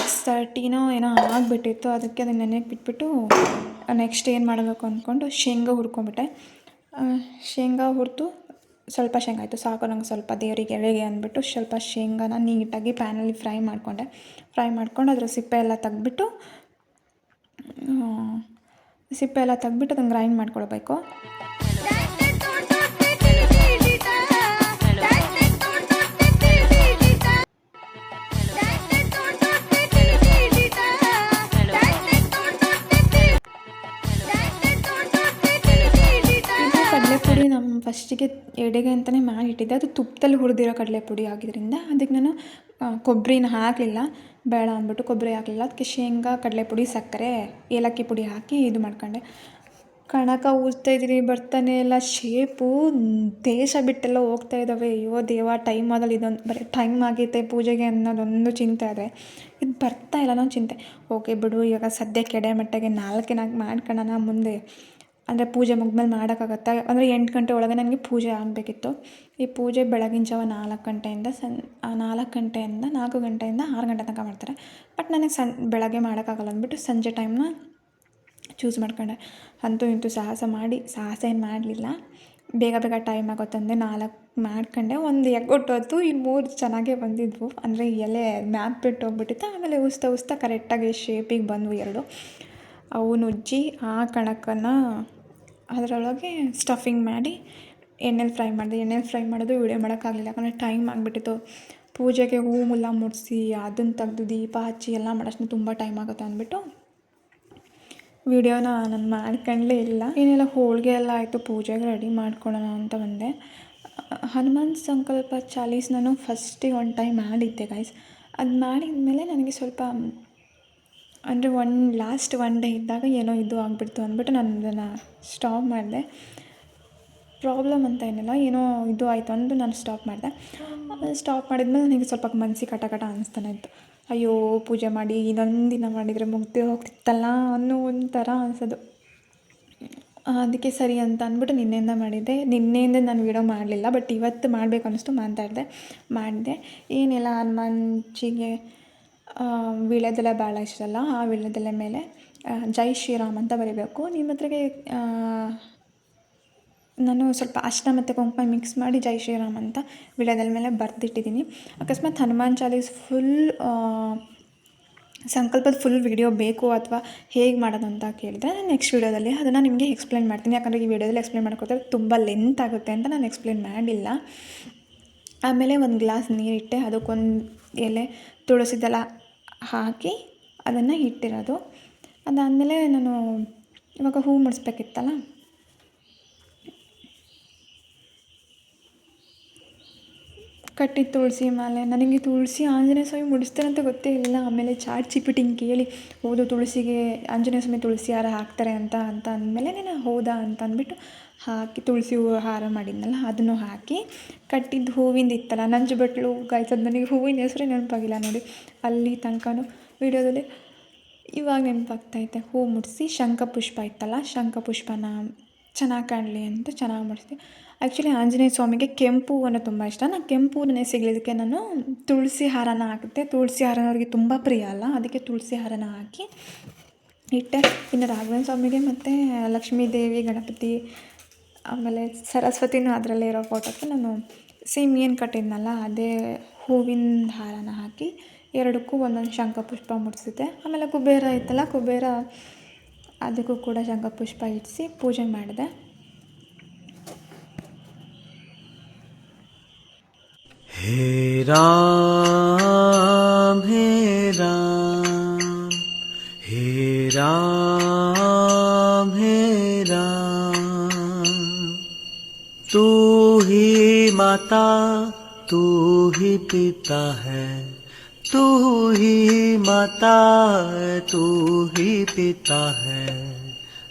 6:30 ಏನೋ ಆಗಿಬಿಟ್ಟಿತ್ತು. ಅದಕ್ಕೆ ಅದನ್ನು ನೆನೆಯಕ್ಕೆ ಬಿಟ್ಬಿಟ್ಟು ನೆಕ್ಸ್ಟ್ ಏನು ಮಾಡಬೇಕು ಅಂದ್ಕೊಂಡು ಶೇಂಗಾ ಹುರ್ಕೊಂಬಿಟ್ಟೆ. ಶೇಂಗಾ ಹುರಿದು ಸ್ವಲ್ಪ ಶೇಂಗಾ ಆಯಿತು, ಸಾಕು ನಂಗೆ ಸ್ವಲ್ಪ ದೇವರಿಗೆ ಎಳೆಗೆ ಅಂದ್ಬಿಟ್ಟು ಸ್ವಲ್ಪ ಶೇಂಗಾನ ನೀಟಾಗಿ ಪ್ಯಾನಲ್ಲಿ ಫ್ರೈ ಮಾಡ್ಕೊಂಡು ಅದರ ಸಿಪ್ಪೆ ಎಲ್ಲ ತೆಗ್ದ್ಬಿಟ್ಟು ಅದನ್ನು ಗ್ರೈಂಡ್ ಮಾಡ್ಕೊಳ್ಬೇಕು. ಕಡಲೆಪುಡಿ ನಮ್ಮ ಫಸ್ಟಿಗೆ ಎಡೆಗೆ ಅಂತಲೇ ಮಾಡಿಟ್ಟಿದ್ದೆ. ಅದು ತುಪ್ಪದಲ್ಲಿ ಹುರಿದಿರೋ ಕಡಲೆಪುಡಿ ಆಗಿದ್ದರಿಂದ ಅದಕ್ಕೆ ನಾನು ಕೊಬ್ಬರಿನ ಹಾಕಲಿಲ್ಲ, ಬೇಡ ಅಂದ್ಬಿಟ್ಟು ಕೊಬ್ಬರಿ ಹಾಕಲಿಲ್ಲ. ಅದಕ್ಕೆ ಶೇಂಗಾ, ಕಡಲೆಪುಡಿ, ಸಕ್ಕರೆ, ಏಲಕ್ಕಿ ಪುಡಿ ಹಾಕಿ ಇದು ಮಾಡ್ಕೊಂಡೆ. ಕಣಕ ಊದ್ತಾಯಿದ್ದೀನಿ, ಬರ್ತಾನೆ ಇಲ್ಲ. ಶೇಪು ದೇಶ ಬಿಟ್ಟೆಲ್ಲ ಹೋಗ್ತಾ ಇದ್ದಾವೆ. ಅಯ್ಯೋ ದೇವ, ಟೈಮ್ ಆದಲ್ಲಿ ಇದೊಂದು ಬರೀ ಟೈಮ್ ಆಗೈತೆ ಪೂಜೆಗೆ ಅನ್ನೋದೊಂದು ಚಿಂತೆ ಆದರೆ ಇದು ಬರ್ತಾ ಇಲ್ಲ ಅನ್ನೋ ಚಿಂತೆ. ಓಕೆ ಬಿಡು, ಇವಾಗ ಸದ್ಯಕ್ಕೆ ಎಡೆ ಮಟ್ಟಿಗೆ 4 ಮಾಡ್ಕೊಳ್ಳೋಣ. ಮುಂದೆ ಅಂದರೆ ಪೂಜೆ ಮುಗಿದ್ಮೇಲೆ ಮಾಡೋಕ್ಕಾಗತ್ತಾ? ಅಂದರೆ 8 ಗಂಟೆ ಒಳಗೆ ನನಗೆ ಪೂಜೆ ಆಗಬೇಕಿತ್ತು. ಈ ಪೂಜೆ ಬೆಳಗಿನ ಜಾವ 4 ಗಂಟೆಯಿಂದ 4 ಗಂಟೆಯಿಂದ 6 ಗಂಟೆ ತನಕ ಮಾಡ್ತಾರೆ. ಬಟ್ ನನಗೆ ಬೆಳಗ್ಗೆ ಮಾಡೋಕ್ಕಾಗಲ್ಲ ಅಂದ್ಬಿಟ್ಟು ಸಂಜೆ ಟೈಮ್ನ ಚೂಸ್ ಮಾಡ್ಕೊಂಡೆ. ಅಂತೂ ಇಂತೂ ಸಾಹಸ ಏನು ಮಾಡಲಿಲ್ಲ. ಬೇಗ ಟೈಮ್ ಆಗುತ್ತಂದೆ 4 ಮಾಡ್ಕೊಂಡೆ. ಒಂದು ಎಗ್ ಹೊಟ್ಟೋತು, ಇನ್ನು 3 ಚೆನ್ನಾಗೇ ಬಂದಿದ್ವು. ಅಂದರೆ ಎಲೆ ಮ್ಯಾಪ್ ಬಿಟ್ಟು ಹೋಗ್ಬಿಟ್ಟಿತ್ತು. ಆಮೇಲೆ ಉಸ್ತಾ ಕರೆಕ್ಟಾಗಿ ಶೇಪಿಗೆ ಬಂದವು 2. ಅವನು ಉಜ್ಜಿ ಆ ಕಣಕನ್ನು ಅದರೊಳಗೆ ಸ್ಟಫಿಂಗ್ ಮಾಡಿ ಎಣ್ಣೆಲಿ ಫ್ರೈ ಮಾಡಿದೆ. ಎಣ್ಣೆಲಿ ಫ್ರೈ ಮಾಡೋದು ವೀಡಿಯೋ ಮಾಡೋಕ್ಕಾಗಲಿಲ್ಲ, ಯಾಕಂದರೆ ಟೈಮ್ ಆಗಿಬಿಟ್ಟಿತ್ತು. ಪೂಜೆಗೆ ಹೂ ಮುಲ್ಲ ಮುಡಿಸಿ ಅದನ್ನು ತೆಗೆದು ದೀಪ ಹಚ್ಚಿ ಎಲ್ಲ ಮಾಡೋಷ್ಟು ತುಂಬ ಟೈಮ್ ಆಗುತ್ತೆ ಅಂದ್ಬಿಟ್ಟು ವೀಡಿಯೋನ ನಾನು ಮಾಡ್ಕೊಂಡಲೇ ಇಲ್ಲ. ಏನೆಲ್ಲ ಹೋಳಿಗೆ ಎಲ್ಲ ಆಯಿತು, ಪೂಜೆಗೆ ರೆಡಿ ಮಾಡ್ಕೊಳ್ಳೋಣ ಅಂತ ಬಂದೆ. ಹನುಮಾನ್ ಸಂಕಲ್ಪ ಚಾಲೀಸ್ ನಾನು ಫಸ್ಟಿಗೆ ಒಂದು ಟೈಮ್ ಮಾಡಿದ್ದೆ ಗೈಸ್. ಅದು ಮಾಡಿದ್ಮೇಲೆ ನನಗೆ ಸ್ವಲ್ಪ ಅಂದರೆ ಲಾಸ್ಟ್ 1 ಡೇ ಇದ್ದಾಗ ಏನೋ ಇದು ಆಗಿಬಿಡ್ತು ಅಂದ್ಬಿಟ್ಟು ನಾನು ಅದನ್ನು ಸ್ಟಾಪ್ ಮಾಡಿದೆ. ಪ್ರಾಬ್ಲಮ್ ಅಂತ ಏನಿಲ್ಲ, ಏನೋ ಇದು ಆಯಿತು ಅಂದು ನಾನು ಸ್ಟಾಪ್ ಮಾಡಿದೆ. ಸ್ಟಾಪ್ ಮಾಡಿದ್ಮೇಲೆ ನನಗೆ ಸ್ವಲ್ಪ ಮನಸ್ಸಿಗೆ ಕಟ ಅನ್ನಿಸ್ತಾನೆ ಇತ್ತು. ಅಯ್ಯೋ, ಪೂಜೆ ಮಾಡಿ ಇನ್ನೊಂದು ದಿನ ಮಾಡಿದರೆ ಮುಗ್ದೇ ಹೋಗ್ತಿತ್ತಲ್ಲ ಅನ್ನೋ ಒಂಥರ ಅನಿಸೋದು. ಅದಕ್ಕೆ ಸರಿ ಅಂತ ಅಂದ್ಬಿಟ್ಟು ನಿನ್ನೆಯಿಂದ ಮಾಡಿದ್ದೆ. ನಿನ್ನೆಯಿಂದ ನಾನು ವೀಡಿಯೋ ಮಾಡಲಿಲ್ಲ, ಬಟ್ ಇವತ್ತು ಮಾಡಬೇಕು ಅನ್ನಿಸ್ತು ಮಾಡಿದೆ. ಏನಿಲ್ಲ, ಹನುಮಾನ್ಜಿಗೆ ವೀಳ್ಯದೆಲೆ ಭಾಳ ಇಷ್ಟ ಅಲ್ಲ. ಆ ವೀಳ್ಯದೆಲೆ ಮೇಲೆ ಜೈ ಶ್ರೀರಾಮ್ ಅಂತ ಬರೀಬೇಕು. ನಿಮ್ಮ ಹತ್ರಗೆ ನಾನು ಸ್ವಲ್ಪ ಅರಿಶಿನ ಮತ್ತು ಕುಂಕುಮ ಮಿಕ್ಸ್ ಮಾಡಿ ಜೈ ಶ್ರೀರಾಮ್ ಅಂತ ವೀಳ್ಯದೆಲೆ ಮೇಲೆ ಬರೆದಿಟ್ಟಿದ್ದೀನಿ. ಅಕಸ್ಮಾತ್ ಹನುಮಾನ್ ಚಾಲೀಸ್ ಸಂಕಲ್ಪದ ಫುಲ್ ವಿಡಿಯೋ ಬೇಕು ಅಥವಾ ಹೇಗೆ ಮಾಡೋದು ಅಂತ ಕೇಳಿದ್ರೆ ನಾನು ನೆಕ್ಸ್ಟ್ ವೀಡಿಯೋದಲ್ಲಿ ಅದನ್ನು ನಿಮಗೆ ಎಕ್ಸ್ಪ್ಲೇನ್ ಮಾಡ್ತೀನಿ. ಯಾಕಂದರೆ ಈ ವಿಡಿಯೋದಲ್ಲಿ ಎಕ್ಸ್ಪ್ಲೇನ್ ಮಾಡ್ಕೊತಾರೆ ತುಂಬ ಲೆಂತ್ ಆಗುತ್ತೆ ಅಂತ ನಾನು ಎಕ್ಸ್ಪ್ಲೇನ್ ಮಾಡಿಲ್ಲ. ಆಮೇಲೆ ಒಂದು ಗ್ಲಾಸ್ ನೀರಿಟ್ಟೆ, ಅದಕ್ಕೊಂದು ಎಲೆ ತುಳಸಿದೆಲ್ಲ ಹಾಕಿ ಅದನ್ನು ಇಟ್ಟಿರೋದು. ಅದಾದಮೇಲೆ ನಾನು ಇವಾಗ ಹೂ ಮುಡಿಸ್ಬೇಕಿತ್ತಲ್ಲ, ಕಟ್ಟಿದ ತುಳಸಿ ಮಾಲೆ. ನನಗೆ ತುಳಸಿ ಆಂಜನೇಯ ಸ್ವಾಮಿ ಮುಡಿಸ್ತಾರೆ ಅಂತ ಗೊತ್ತೇ ಇಲ್ಲ. ಆಮೇಲೆ ಚಾಟ್ ಜಿಪಿಟಿ ಕೇಳಿ ಹೌದು ತುಳಸಿಗೆ ಆಂಜನೇಯ ಸ್ವಾಮಿ ತುಳಸಿ ಹಾರ ಹಾಕ್ತಾರೆ ಅಂತ ಅಂದಮೇಲೆ ನಾನು ಹೌದಾ ಅಂತ ಅಂದ್ಬಿಟ್ಟು ಹಾಕಿ ತುಳಸಿ ಹೂವು ಹಾರ ಮಾಡಿದ್ನಲ್ಲ ಅದನ್ನು ಹಾಕಿ ಕಟ್ಟಿದ್ದು ಹೂವಿಂದ ಇತ್ತಲ್ಲ ನಂಜುಬಟ್ಲು ಗಾಯ್ಸೋದು. ನನಗೆ ಹೂವಿನ ಹೆಸರೇ ನೆನಪಾಗಿಲ್ಲ ನೋಡಿ, ಅಲ್ಲಿ ತನಕನೂ ವೀಡಿಯೋದಲ್ಲಿ ಇವಾಗ ನೆನಪಾಗ್ತೈತೆ. ಹೂ ಮುಡಿಸಿ ಶಂಖಪುಷ್ಪ ಇತ್ತಲ್ಲ, ಶಂಖಪುಷ್ಪನ ಚೆನ್ನಾಗಿ ಕಾಣಲಿ ಅಂತ ಚೆನ್ನಾಗಿ ಮುಡಿಸ್ತೀವಿ. ಆ್ಯಕ್ಚುಲಿ ಆಂಜನೇಯ ಸ್ವಾಮಿಗೆ ಕೆಂಪು ಹೂವನ್ನು ತುಂಬ ಇಷ್ಟ. ನಾನು ಕೆಂಪು ಹೂವನ್ನೇ ಸಿಗಲಿದ್ದಕ್ಕೆ ನಾನು ತುಳಸಿ ಹಾರನ ಹಾಕಿದೆ. ತುಳಸಿ ಹಾರ ಅವ್ರಿಗೆ ತುಂಬ ಪ್ರಿಯ ಅಲ್ಲ, ಅದಕ್ಕೆ ತುಳಸಿ ಹಾರನ ಹಾಕಿ ಇಟ್ಟೆ. ಇನ್ನು ರಾಘವೇಂದ್ರ ಸ್ವಾಮಿಗೆ ಮತ್ತು ಲಕ್ಷ್ಮೀ ದೇವಿ, ಗಣಪತಿ, ಆಮೇಲೆ ಸರಸ್ವತಿನೂ ಅದರಲ್ಲೇ ಇರೋ ಫೋಟೋಕ್ಕೆ ನಾನು ಸೇಮ್ ಏನು ಕಟ್ಟಿದ್ನಲ್ಲ ಅದೇ ಹೂವಿನ ಹಾರನ ಹಾಕಿ 2ಕ್ಕೂ ಒಂದೊಂದು ಶಂಖಪುಷ್ಪ ಮುಡಿಸಿದ್ದೆ. ಆಮೇಲೆ ಕುಬೇರ ಇತ್ತಲ್ಲ, ಕುಬೇರ ಅದಕ್ಕೂ ಕೂಡ ಶಂಖಪುಷ್ಪ ಇಡಿಸಿ ಪೂಜೆ ಮಾಡಿದೆ. हे राम हे राम हे राम हे राम, तू ही माता तू ही पिता है, तू ही माता तू ही पिता है,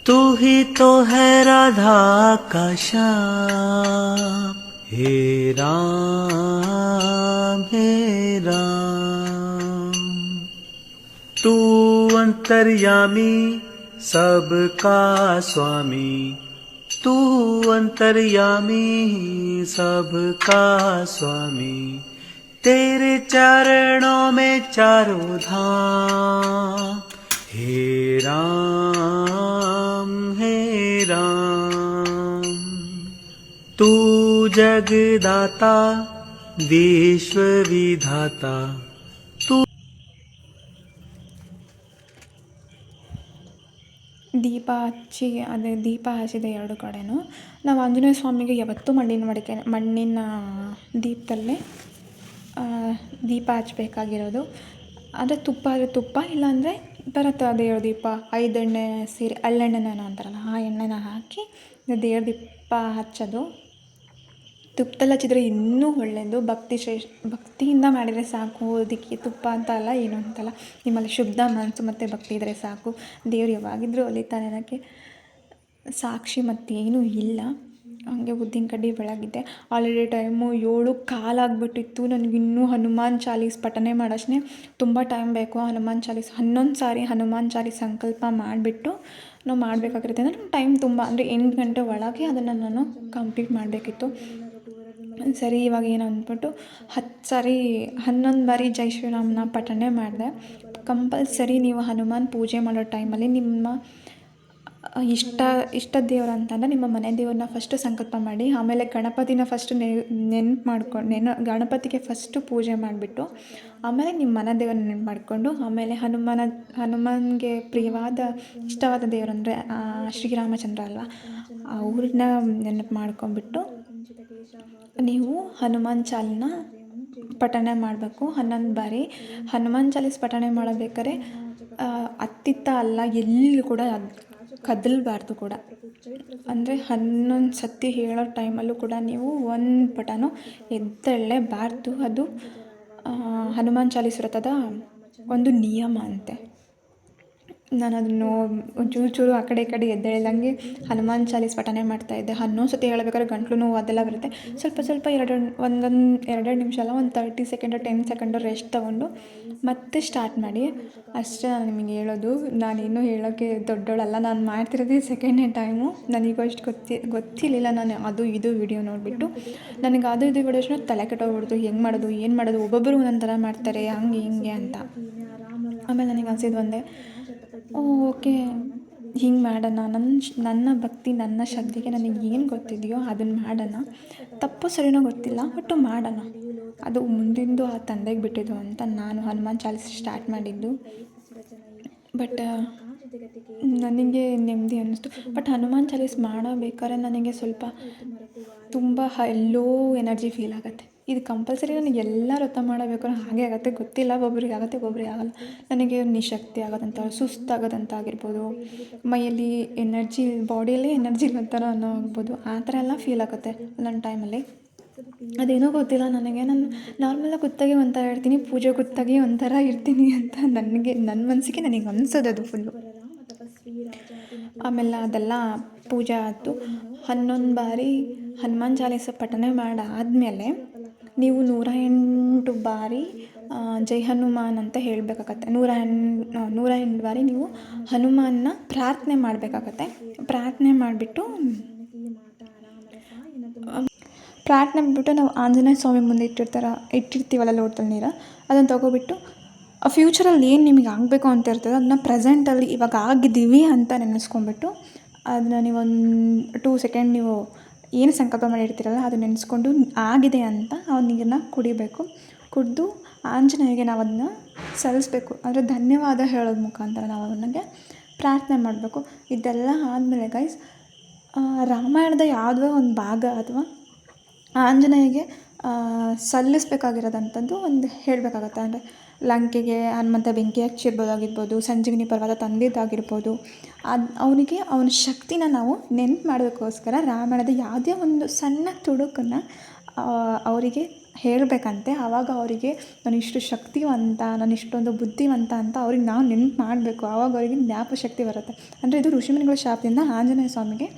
तू ही तो है राधा का श्याम। हे राम तू अंतर्यामी सबका स्वामी, तू अंतर्यामी सबका स्वामी, तेरे चरणों में चारों धाम, हे राम हे राम। तू जगदाता विश्व विधाता, तू ದೀಪ ಹಚ್ಚಿ ಅದೇ ದೀಪ ಹಚ್ಚಿದೆ ಎರಡು ಕಡೆನೂ. ನಾವು ಆಂಜನೇಯ ಸ್ವಾಮಿಗೆ ಯಾವತ್ತೂ ಮಣ್ಣಿನ ದೀಪದಲ್ಲೇ ದೀಪ ಹಚ್ಬೇಕಾಗಿರೋದು. ಅಂದರೆ ತುಪ್ಪ ಆದರೆ ತುಪ್ಪ, ಇಲ್ಲಾಂದರೆ ಬರುತ್ತೆ ದೇವ್ರ ದೀಪ, 5 ಎಣ್ಣೆ ಸೇರಿ ಹಳ್ಳೆಣ್ಣೆನ ಅಂತಾರಲ್ಲ ಆ ಎಣ್ಣೆನ ಹಾಕಿ ದೇವ್ರ ದೀಪ ಹಚ್ಚೋದು. ತುಪ್ಪದಲ್ಲಿ ಹಚ್ಚಿದ್ರೆ ಇನ್ನೂ ಒಳ್ಳೆಯದು. ಭಕ್ತಿಯಿಂದ ಮಾಡಿದರೆ ಸಾಕು. ಅದಕ್ಕೆ ತುಪ್ಪ ಅಂತ ಅಲ್ಲ, ಏನು ಅಂತಲ್ಲ, ನಿಮ್ಮಲ್ಲಿ ಶುದ್ಧ ಮನಸ್ಸು ಮತ್ತು ಭಕ್ತಿ ಇದ್ದರೆ ಸಾಕು. ದೇವ್ರು ಯಾವಾಗಿದ್ರೂ ಒಲಿತಾನೆ ಅನ್ನೋಕ್ಕೆ ಸಾಕ್ಷಿ ಮತ್ತೇನೂ ಇಲ್ಲ. ಹಾಗೆ ಉದ್ದಿನ ಕಡ್ಡಿ ಬೆಳಗಿದೆ. ಆಲ್ರೆಡಿ ಟೈಮು 7:15 ನನಗಿನ್ನೂ ಹನುಮಾನ್ ಚಾಲೀಸ್ ಪಠನೆ ಮಾಡೋಷ್ಟೇ ತುಂಬ ಟೈಮ್ ಬೇಕು. ಹನುಮಾನ್ ಚಾಲೀಸ್ 11 ಸಾರಿ ಹನುಮಾನ್ ಚಾಲೀಸ್ ಸಂಕಲ್ಪ ಮಾಡಿಬಿಟ್ಟು ನಾವು ಮಾಡಬೇಕಾಗಿರುತ್ತೆ. ಅಂದರೆ ಟೈಮ್ ತುಂಬ, ಅಂದರೆ 8 ಗಂಟೆ ಒಳಗೆ ಅದನ್ನು ನಾನು ಕಂಪ್ಲೀಟ್ ಮಾಡಬೇಕಿತ್ತು. ಸರಿ, ಇವಾಗ ಏನು ಅಂದ್ಬಿಟ್ಟು 11 ಬಾರಿ ಜೈ ಶ್ರೀರಾಮ್ನ ಪಠನೆ ಮಾಡಿದೆ. ಕಂಪಲ್ಸರಿ ನೀವು ಹನುಮಾನ್ ಪೂಜೆ ಮಾಡೋ ಟೈಮಲ್ಲಿ ನಿಮ್ಮ ಇಷ್ಟ ದೇವ್ರು ಅಂತಂದರೆ ನಿಮ್ಮ ಮನೆ ದೇವ್ರನ್ನ ಫಸ್ಟು ಸಂಕಲ್ಪ ಮಾಡಿ, ಆಮೇಲೆ ಗಣಪತಿನ ಫಸ್ಟು ನೆನ್ಪು ಮಾಡ್ಕೊಂಡು ಗಣಪತಿಗೆ ಫಸ್ಟು ಪೂಜೆ ಮಾಡಿಬಿಟ್ಟು, ಆಮೇಲೆ ನಿಮ್ಮ ಮನೆ ದೇವ್ರನ್ನ ನೆನ್ಪು ಮಾಡಿಕೊಂಡು, ಆಮೇಲೆ ಹನುಮಾನ್ಗೆ ಪ್ರಿಯವಾದ ಇಷ್ಟವಾದ ದೇವರಂದರೆ ಶ್ರೀರಾಮಚಂದ್ರ ಅಲ್ವಾ, ಅವ್ರನ್ನ ನೆನಪು ಮಾಡ್ಕೊಂಬಿಟ್ಟು ನೀವು ಹನುಮಾನ್ ಚಾಲಿನ ಪಠನೆ ಮಾಡಬೇಕು 11 ಬಾರಿ. ಹನುಮಾನ್ ಚಾಲೀಸ್ ಪಠನೆ ಮಾಡಬೇಕಾದ್ರೆ ಅತ್ತಿತ್ತ ಅಲ್ಲ, ಎಲ್ಲೂ ಕೂಡ ಕದಲಬಾರ್ದು ಕೂಡ. ಅಂದರೆ 11 ಸತಿ ಹೇಳೋ ಟೈಮಲ್ಲೂ ಕೂಡ ನೀವು ಒಂದು ಪಟನೂ ಎದ್ದೇಳಲೇಬಾರ್ದು. ಅದು ಹನುಮಾನ್ ಚಾಲೀಸ್ ವ್ರತದ ಒಂದು ನಿಯಮ ಅಂತೆ. ನಾನು ಅದನ್ನು ಚೂರು ಆ ಕಡೆ ಈ ಕಡೆ ಎದ್ದೇಳಿದಂಗೆ ಹನುಮಾನ್ ಚಾಲೀಸ್ ಪಠನೆ ಮಾಡ್ತಾಯಿದ್ದೆ. 11 ಸತಿ ಹೇಳಬೇಕಾದ್ರೆ ಗಂಟ್ಲು ನೋವು ಅದೆಲ್ಲ ಬರುತ್ತೆ. ಸ್ವಲ್ಪ ಎರಡು ನಿಮಿಷ ಅಲ್ಲ, ಒಂದು 30 ಸೆಕೆಂಡು 10 ಸೆಕೆಂಡು ರೆಸ್ಟ್ ತೊಗೊಂಡು ಮತ್ತೆ ಸ್ಟಾರ್ಟ್ ಮಾಡಿ. ಅಷ್ಟೇ ನಾನು ನಿಮಗೆ ಹೇಳೋದು. ನಾನೇನು ಹೇಳೋಕ್ಕೆ ದೊಡ್ಡೋಳಲ್ಲ, ನಾನು ಮಾಡ್ತಿರೋದೇ ಸೆಕೆಂಡ್ನೇ ಟೈಮು. ನನಗೂ ಅಷ್ಟು ಗೊತ್ತಿರಲಿಲ್ಲ. ನಾನು ಅದು ಇದು ವಿಡಿಯೋ ನೋಡಿಬಿಟ್ಟು ನನಗೆ ಅದು ಇದು ವಿಡಿಯೋಸ್ನ ತಲೆ ಕೆಟ್ಟೋಗ್ಬಿಡ್ತು. ಹೆಂಗೆ ಮಾಡೋದು ಏನು ಮಾಡೋದು, ಒಬ್ಬೊಬ್ಬರು ಒಂದೊಂದು ಥರ ಮಾಡ್ತಾರೆ, ಹಂಗೆ ಹಿಂಗೆ ಅಂತ. ಆಮೇಲೆ ನನಗೆ ಅನಿಸಿದ್ದು ಒಂದೇ, ಓಕೆ ಹಿಂಗೆ ಮಾಡೋಣ, ನನ್ನ ಭಕ್ತಿ ನನ್ನ ಶ್ರದ್ಧೆಗೆ ನನಗೆ ಏನು ಗೊತ್ತಿದೆಯೋ ಅದನ್ನು ಮಾಡೋಣ. ತಪ್ಪು ಸರಿನೋ ಗೊತ್ತಿಲ್ಲ, ಬಟ್ ಮಾಡೋಣ. ಅದು ಮುಂದಿಂದು ಆ ತಂದೆಗೆ ಬಿಟ್ಟಿದ್ದು ಅಂತ ನಾನು ಹನುಮಾನ್ ಚಾಲೀಸ್ ಸ್ಟಾರ್ಟ್ ಮಾಡಿದ್ದು. ಬಟ್ ನನಗೆ ನೆಮ್ಮದಿ ಅನ್ನಿಸ್ತು. ಬಟ್ ಹನುಮಾನ್ ಚಾಲೀಸ್ ಮಾಡಬೇಕಾದ್ರೆ ನನಗೆ ಸ್ವಲ್ಪ ತುಂಬ ಲೋ ಎನರ್ಜಿ ಫೀಲ್ ಆಗುತ್ತೆ. ಇದು ಕಂಪಲ್ಸರಿ ನನಗೆ ಎಲ್ಲರೂ ವ್ರತ ಮಾಡಬೇಕು ಹಾಗೆ ಆಗುತ್ತೆ, ಗೊತ್ತಿಲ್ಲ, ಒಬ್ಬೊಬ್ರಿಗೆ ಆಗುತ್ತೆ ಒಬ್ಬೊಬ್ರಿಗೆ ಆಗೋಲ್ಲ. ನನಗೆ ನಿಶಕ್ತಿ ಆಗೋದಂತ, ಸುಸ್ತಾಗೋದಂತ ಆಗಿರ್ಬೋದು, ಮೈಯಲ್ಲಿ ಎನರ್ಜಿ, ಬಾಡಿಯಲ್ಲಿ ಎನರ್ಜಿ ಇಲ್ಲ ಥರ ಅನ್ನೋ ಆಗ್ಬೋದು, ಆ ಥರ ಎಲ್ಲ ಫೀಲ್ ಆಗುತ್ತೆ ನನ್ನ ಟೈಮಲ್ಲಿ. ಅದೇನೋ ಗೊತ್ತಿಲ್ಲ ನನಗೆ. ನಾನು ನಾರ್ಮಲಾಗಿ ಕೂತಾಗೆ ಒಂಥರ ಇರ್ತೀನಿ, ಪೂಜೆ ಕೂತಾಗೆ ಒಂಥರ ಇರ್ತೀನಿ ಅಂತ ನನ್ನ ಮನಸ್ಸಿಗೆ ನನಗೆ ಅನಿಸೋದು ಅದು ಫುಲ್ಲು. ಆಮೇಲೆ ಅದೆಲ್ಲ ಪೂಜೆ ಆಯಿತು. 11 ಬಾರಿ ಹನುಮಾನ್ ಚಾಲೀಸ ಪಠನೆ ಮಾಡಾದಮೇಲೆ ನೀವು 108 ಬಾರಿ ಜೈ ಹನುಮಾನ್ ಅಂತ ಹೇಳಬೇಕಾಗತ್ತೆ. 108 ಬಾರಿ ನೀವು ಹನುಮಾನ್ನ ಪ್ರಾರ್ಥನೆ ಮಾಡಬೇಕಾಗತ್ತೆ. ಪ್ರಾರ್ಥನೆ ಮಾಡಿಬಿಟ್ಟು ನಾವು ಆಂಜನೇಯ ಸ್ವಾಮಿ ಮುಂದೆ ಇಟ್ಟಿರ್ತೀವಲ್ಲ ಲೋಟದಲ್ಲಿ ನೀರು, ಅದನ್ನು ತೊಗೊಬಿಟ್ಟು ಫ್ಯೂಚರಲ್ಲಿ ಏನು ನಿಮಗೆ ಆಗಬೇಕು ಅಂತ ಇರ್ತದೆ ಅದನ್ನ ಪ್ರೆಸೆಂಟಲ್ಲಿ ಇವಾಗ ಆಗಿದ್ದೀವಿ ಅಂತ ನೆನೆಸ್ಕೊಂಡ್ಬಿಟ್ಟು ಅದನ್ನ ನೀವೊಂದು 2 ಸೆಕೆಂಡ್ ನೀವು ಏನು ಸಂಕಲ್ಪ ಮಾಡಿರ್ತೀರಲ್ಲ ಅದು ನೆನೆಸ್ಕೊಂಡು ಆಗಿದೆ ಅಂತ ಆ ನೀರನ್ನ ಕುಡಿಬೇಕು. ಕುಡಿದು ಆಂಜನೇಯಗೆ ನಾವು ಅದನ್ನ ಸಲ್ಲಿಸ್ಬೇಕು. ಅಂದರೆ ಧನ್ಯವಾದ ಹೇಳೋದು ಮುಖಾಂತರ ನಾವು ಅವನಿಗೆ ಪ್ರಾರ್ಥನೆ ಮಾಡಬೇಕು. ಇದೆಲ್ಲ ಆದಮೇಲೆ ಗೈಸ್, ರಾಮಾಯಣದ ಯಾವುದೋ ಒಂದು ಭಾಗ ಅಥವಾ ಆಂಜನೇಯಗೆ ಸಲ್ಲಿಸಬೇಕಾಗಿರೋದಂಥದ್ದು ಒಂದು ಹೇಳಬೇಕಾಗತ್ತೆ. ಅಂದರೆ ಲಂಕೆಗೆ ಹನುಮಂತ ಬೆಂಕಿ ಹಚ್ಚಿರ್ಬೋದಾಗಿರ್ಬೋದು, ಸಂಜೀವಿನಿ ಪರ್ವತ ತಂದಿದ್ದಾಗಿರ್ಬೋದು, ಅವನಿಗೆ ಅವನ ಶಕ್ತಿನ ನಾವು ನೆನ್ಪು ಮಾಡೋದಕ್ಕೋಸ್ಕರ ರಾಮಾಯಣದ ಯಾವುದೇ ಒಂದು ಸಣ್ಣ ತುಣುಕನ್ನು ಅವರಿಗೆ ಹೇಳಬೇಕಂತೆ. ಆವಾಗ ಅವರಿಗೆ ನಾನಿಷ್ಟು ಶಕ್ತಿವಂತ, ನಾನಿಷ್ಟೊಂದು ಬುದ್ಧಿವಂತ ಅಂತ ಅವ್ರಿಗೆ ನಾವು ನೆನ್ಪು ಮಾಡಬೇಕು. ಆವಾಗ ಅವರಿಗೆ ಜ್ಞಾಪಶಕ್ತಿ ಬರುತ್ತೆ. ಅಂದರೆ ಇದು ಋಷಿಮುನಿಗಳ ಶಾಪದಿಂದ ಆಂಜನೇಯ ಸ್ವಾಮಿಗೆ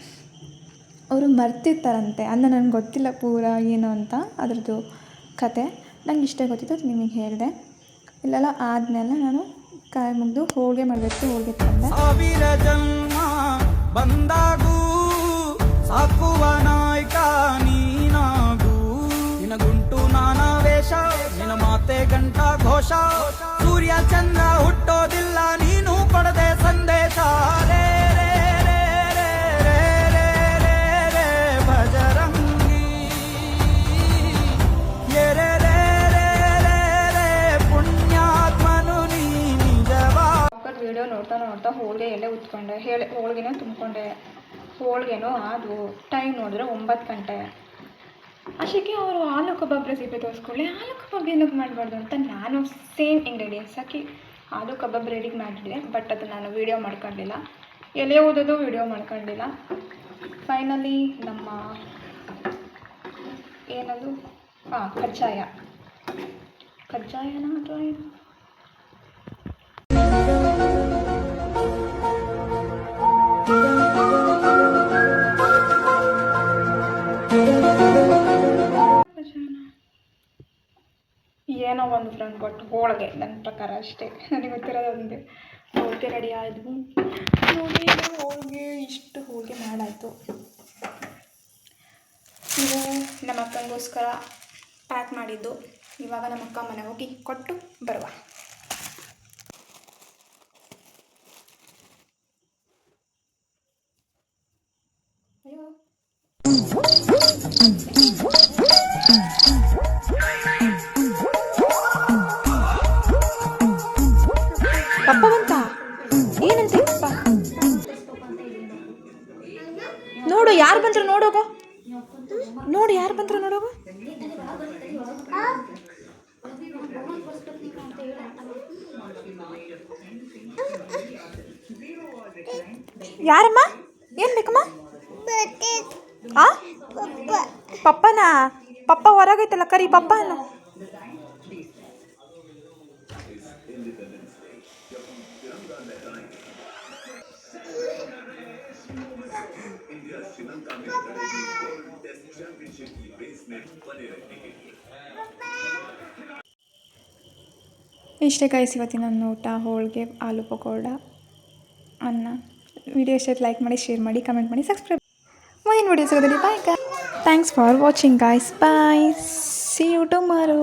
ಅವರು ಮರ್ತಿರ್ತಾರಂತೆ. ಅಂದರೆ ನನಗೆ ಗೊತ್ತಿಲ್ಲ ಪೂರ ಏನು ಅಂತ ಅದರದ್ದು ಕತೆ. ನಂಗೆ ಇಷ್ಟೇ ಗೊತ್ತಿತ್ತು, ಅದು ನಿಮಗೆ ಹೇಳಿದೆ. ಇಲ್ಲೆಲ್ಲ ಆದಮೇಲೆ ನಾನು ಕೈ ಮುಗಿದು ಹೋಳಿಗೆ ಮಾಡಬೇಕು. ಹೋಳಿಗೆ ತಂದೆ ಸಾವಿರ ಜನ್ಮ ಬಂದಾಗೂ ಸಾಕುವ ನಾಯಕ ನೀನಾಗೂ ನಿನಗುಂಟು ನಾನಾ ವೇಷ ಸಂದೇಶ ನಿನ್ನ ಮಾತೆ ಗಂಟ ಘೋಷ ಸೂರ್ಯ ಚಂದ್ರ ಹುಟ್ಟೋದಿಲ್ಲ ನೀನು ಕೊಡದೆ ಸಂದೇಶ ರೇ ರೇ ರೇ ರೇ ರೇ ರೇ ರೇ ರೇ ಭಜರಂಗಿ ರೇ ರೇ ರೇ ರೇ ರೇ ರೇ ಪುಣ್ಯಾತ್ಮನು ನೀ ನಿಜವಾ. ಮಕ್ಕಳ ವಿಡಿಯೋ ನೋಡ್ತಾ ನೋಡ್ತಾ ಹೋಳಿಗೆ ಎಲೆ ಉತ್ಕೊಂಡೆ ಹೋಳಿಗೆನೂ ತುಂಬಿಕೊಂಡೆ. ಹೋಳಿಗೆನೂ ಅದು ಟೈಮ್ ನೋಡಿದ್ರೆ 9 ಗಂಟೆ. ಅಷ್ಟಕ್ಕೆ ಅವರು ಆಲೂ ಕಬಾಬ್ ರೆಸಿಪಿ ತೋರಿಸ್ಕೊಳ್ಳಿ. ಆಲೂ ಕಬಾಬ್ ಏನಕ್ಕೆ ಮಾಡಬಾರ್ದು ಅಂತ ನಾನು ಸೇಮ್ ಇಂಗ್ರೀಡಿಯೆಂಟ್ಸ್ ಹಾಕಿ ಆಲೂ ಕಬಾಬ್ ರೆಡಿ ಮಾಡಿದ್ದೆ. ಬಟ್ ಅದು ನಾನು ವೀಡಿಯೋ ಮಾಡ್ಕೊಂಡಿಲ್ಲ, ಎಲೆ ಓದೋದು ವೀಡಿಯೋ ಮಾಡ್ಕೊಂಡಿಲ್ಲ. ಫೈನಲಿ ನಮ್ಮ ಏನದು ಕಜ್ಜಾಯನ ಅಥವಾ ಏನು ಏನೋ ಒಂದು ಫ್ರೆಂಡ್ ಬಟ್ ಹೋಳಿಗೆ ನನ್ನ ಪ್ರಕಾರ ಅಷ್ಟೇ. ನನಗೆ ಗೊತ್ತಿರೋದು ಒಂದೇ ಹೋಳಿಗೆ ರೆಡಿ ಆದವು. ಹೋಳಿಗೆ ಇಷ್ಟು ಹೋಳಿಗೆ ಮಾಡಾಯಿತು. ಇದು ನಮ್ಮ ಅಕ್ಕನಿಗೋಸ್ಕರ ಪ್ಯಾಕ್ ಮಾಡಿದ್ದು. ಇವಾಗ ನಮ್ಮ ಅಕ್ಕ ಮನೆಗೆ ಹೋಗಿ ಕೊಟ್ಟು ಬರುವ. ಅಯ್ಯೋ ಪಪ್ಪ ಬಂತ ಏನಂತ ಪಪ್ಪ ನೋಡು ಯಾರು ಬಂದ್ರು ನೋಡೋಗೋ. ನೋಡು ಯಾರು ಬಂದ್ರು ನೋಡೋಗೋ. ಯಾರಮ್ಮ ಏನು ಬೇಕಮ್ಮ? ಪಪ್ಪನಾ? ಪಪ್ಪ ಹೊರಗೈತಲ್ಲ ಕರಿ ಪಪ್ಪ ಅನ್ನು. ಇಷ್ಟೇ ಗೈಸ್ ಇವತ್ತಿನ ನನ್ನ ಊಟ. ಹೋಳಿಗೆ, ಆಲೂ ಪಕೋಡ, ಅನ್ನ. ವಿಡಿಯೋ ಇಷ್ಟ ಲೈಕ್ ಮಾಡಿ, ಶೇರ್ ಮಾಡಿ, ಕಮೆಂಟ್ ಮಾಡಿ, ಸಬ್ಸ್ಕ್ರೈಬ್. ಮುಂದಿನ ವಿಡಿಯೋ ಸಿಗೋದಿಲ್ಲ. Bye. Thanks for watching guys. Bye. See you tomorrow.